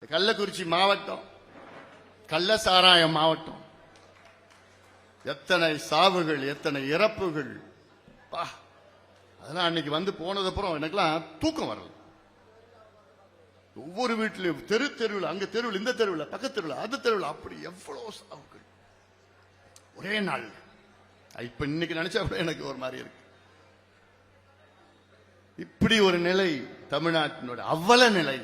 கள்ளக்குறிச்சி மாவட்டம், கள்ள சாராயம் மாவட்டம், எத்தனை சாவுகள், எத்தனை இறப்புகள். அதெல்லாம் அன்னைக்கு வந்து போனதுக்கப்புறம் எனக்கெல்லாம் தூக்கம் வரல. ஒவ்வொரு வீட்டிலும் தெரு தெருவில், அங்க தெருவில், இந்த தெருவில், பக்கத்து தெருவில், அது தெருவில், அப்படி எவ்வளவு சாவுகள் ஒரே நாள். இப்ப இன்னைக்கு நினைச்சா கூட எனக்கு ஒரு மாதிரி இருக்கு. இப்படி ஒரு நிலை தமிழ்நாட்டினோட அவல நிலை.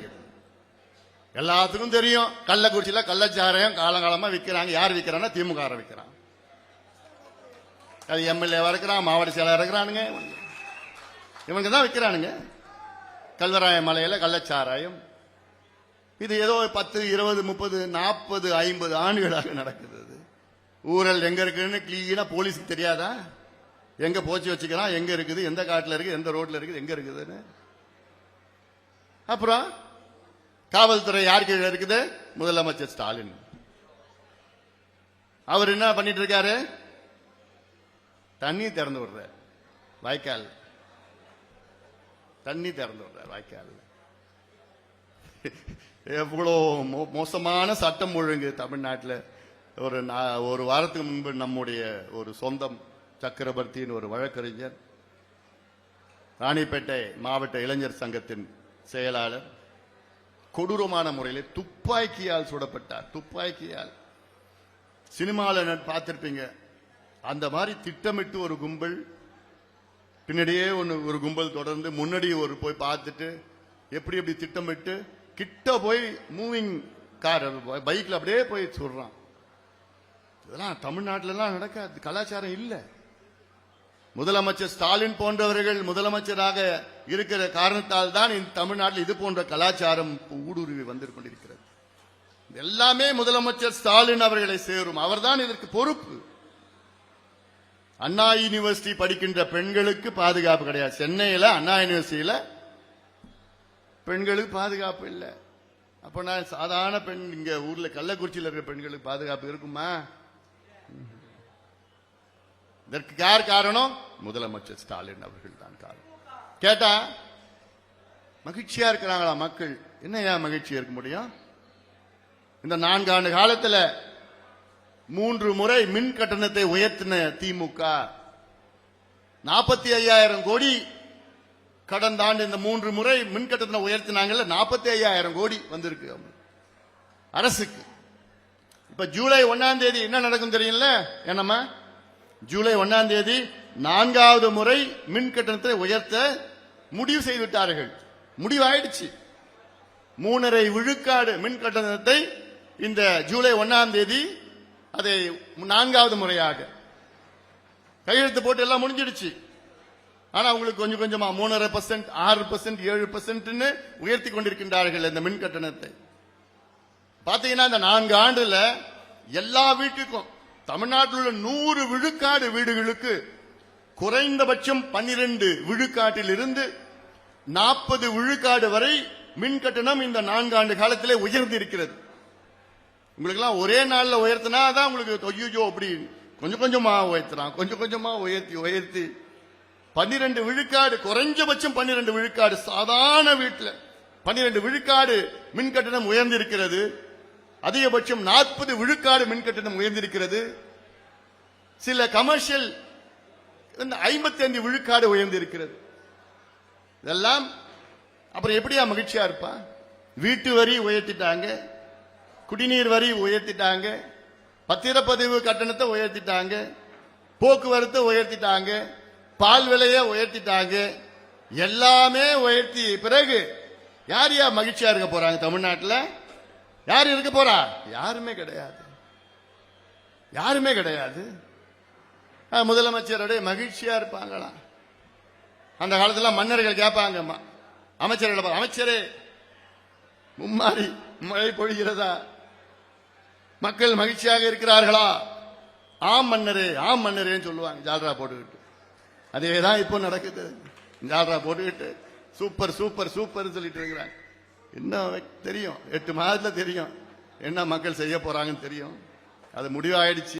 எல்லாத்துக்கும் தெரியும், கள்ளக்குறிச்சியில கள்ளச்சாராயம் காலங்காலமா விற்கிறாங்க. யார் விற்கிறான்னா திமுக விற்கிறான். அது எம்எல்ஏவா இருக்கிறான், மாவட்ட செயலர் இருக்கிறானுங்க, இவங்க தான் விற்கிறானுங்க. கல்வராய மலையில கள்ளச்சாராயம். இது ஏதோ 10, 20, 30, 40, 50 ஆண்டுகளாக நடக்குது. ஊரல் எங்க இருக்குன்னு கிளீனா போலீஸுக்கு தெரியாதா? எங்க போச்சு வச்சுக்கிறான், எங்க இருக்குது, எந்த காட்டுல இருக்கு, எந்த ரோட்ல இருக்குது, எங்க இருக்குதுன்னு. அப்புறம் காவல்துறை யார் கீழே இருக்குது? முதலமைச்சர் ஸ்டாலின். அவர் என்ன பண்ணிட்டு இருக்காரு? தண்ணி திறந்து விடுற வாய்க்கால், தண்ணி திறந்து விடுற வாய்க்கால். எவ்வளவு மோசமான சட்டம் ஒழுங்கு தமிழ்நாட்டில். ஒரு வாரத்துக்கு முன்பு நம்முடைய ஒரு சொந்தம் சக்கரவர்த்தியின் ஒரு வழக்கறிஞர், ராணிப்பேட்டை மாவட்ட இளைஞர் சங்கத்தின் செயலாளர், கொடூரமான முறையில் துப்பாக்கியால் சுடப்பட்டார். துப்பாக்கியால். சினிமாவில் பார்த்திருப்பீங்க, அந்த மாதிரி திட்டமிட்டு ஒரு கும்பல், பின்னாடியே ஒரு கும்பல் தொடர்ந்து, முன்னாடி ஒரு போய் பார்த்துட்டு, எப்படி எப்படி திட்டமிட்டு கிட்ட போய் மூவிங் கார் பைக்ல அப்படியே போய் சொல்றான். இதெல்லாம் தமிழ்நாட்டிலாம் நடக்காது. கலாச்சாரம் இல்ல. முதலமைச்சர் ஸ்டாலின் போன்றவர்கள் முதலமைச்சராக இருக்கிற காரணத்தால் தான் இந்த தமிழ்நாட்டில் இது போன்ற கலாச்சாரம் ஊடுருவி வந்து கொண்டிருக்கிறது. எல்லாமே முதலமைச்சர் ஸ்டாலின் அவர்களை சேரும். அவர்தான் இதற்கு பொறுப்பு. அண்ணா யூனிவர்சிட்டி படிக்கின்ற பெண்களுக்கு பாதுகாப்பு கிடையாது. சென்னையில் அண்ணா யூனிவர்சிட்டியில பெண்களுக்கு பாதுகாப்பு இல்லை. அப்ப நான் சாதாரண பெண், இங்க ஊர்ல கள்ளக்குறிச்சியில் இருக்கிற பெண்களுக்கு பாதுகாப்பு இருக்குமா? இதற்கு யார் காரணம்? முதலமைச்சர் ஸ்டாலின் அவர்கள் தான் காரணம். கேட்டா மகிழ்ச்சியா இருக்கிறாங்களா மக்கள்? என்ன ஏன் மகிழ்ச்சியா இருக்க முடியும்? இந்த 4 ஆண்டு காலத்தில் 3 முறை மின் கட்டணத்தை உயர்த்தின திமுக 45,000 கோடி கடந்த ஆண்டு இந்த 3 முறை மின் கட்டணத்தை உயர்த்தினாங்கல்ல, 45,000 கோடி வந்திருக்கு அரசுக்கு. இப்ப ஜூலை 1ஆம் தேதி என்ன நடக்கும் தெரியல? என்னம்மா, ஜூலை 1ஆம் தேதி 4வது முறை மின் கட்டணத்தை உயர்த்த முடிவு செய்துவிட்டார்கள். முடிவாயிடுச்சு. 3.5 விழுக்காடு மின் கட்டணத்தை இந்த ஜூலை 1ஆம் தேதி அதை 4வது முறையாக கையெழுத்து போட்டு எல்லாம் முடிஞ்சிடுச்சு. ஆனா உங்களுக்கு கொஞ்சம் கொஞ்சமா 3.5%, 6%, 7% உயர்த்தி கொண்டிருக்கின்றார்கள் இந்த மின் கட்டணத்தை. பாத்தீங்கன்னா இந்த 4 ஆண்டுல எல்லா வீட்டுக்கும், தமிழ்நாட்டில் உள்ள 100 விழுக்காடு வீடுகளுக்கு குறைந்தபட்சம் 12 விழுக்காட்டில் இருந்து 40 விழுக்காடு வரை மின் கட்டணம் இந்த 4 ஆண்டு காலத்திலே உயர்ந்து இருக்கிறது. உங்களுக்கு எல்லாம் ஒரே நாள்ல உயர்த்தினா தான் உங்களுக்கு ஐயோ அப்படி கொஞ்சம் கொஞ்சமா உயர்த்துறான். கொஞ்சம் கொஞ்சமா உயர்த்தி 12 விழுக்காடு, குறைஞ்சபட்சம் 12 விழுக்காடு சாதாரண வீட்டில் 12 விழுக்காடு மின் கட்டணம் உயர்ந்திருக்கிறது. அதிகபட்சம் 40 விழுக்காடு மின் கட்டணம் உயர்ந்திருக்கிறது. சில கமர்ஷியல் 55 விழுக்காடு உயர்ந்திருக்கிறது. இதெல்லாம் அப்புறம் எப்படியா மகிழ்ச்சியா இருப்பா? வீட்டு வரி உயர்த்திட்டாங்க, குடிநீர் வரி உயர்த்திட்டாங்க, பத்திரப்பதிவு கட்டணத்தை உயர்த்திட்டாங்க, போக்குவரத்து உயர்த்திட்டாங்க, பால் விலையை உயர்த்திட்டாங்க. எல்லாமே உயர்த்தி பிறகு யார் மகிழ்ச்சியா இருக்க போறாங்க? தமிழ்நாட்டில் யார் இருக்க போறா? யாருமே கிடையாது. யாருமே கிடையாது. முதலமைச்சருடைய மகிழ்ச்சியா இருப்பாங்களா? அந்த காலத்துல மன்னர்கள் கேட்பாங்க அமைச்சர்கள், அமைச்சரே மும்மாரி மழை பொழிகிறதா? மக்கள் மகிழ்ச்சியாக இருக்கிறார்களா? ஆம் மன்னரே, ஆம் மன்னரேன்னு சொல்லுவாங்க ஜால்ரா போட்டுக்கிட்டு. அதேதான் இப்போ நடக்குது. ஜால்ரா போட்டுக்கிட்டு சூப்பர் சூப்பர் சூப்பர் சொல்லிட்டு இருக்கிறாங்க. என்ன தெரியும்? 8 மாதத்துல தெரியும் என்ன மக்கள் செய்ய போறாங்கன்னு தெரியும். அது முடிவாயிடுச்சு.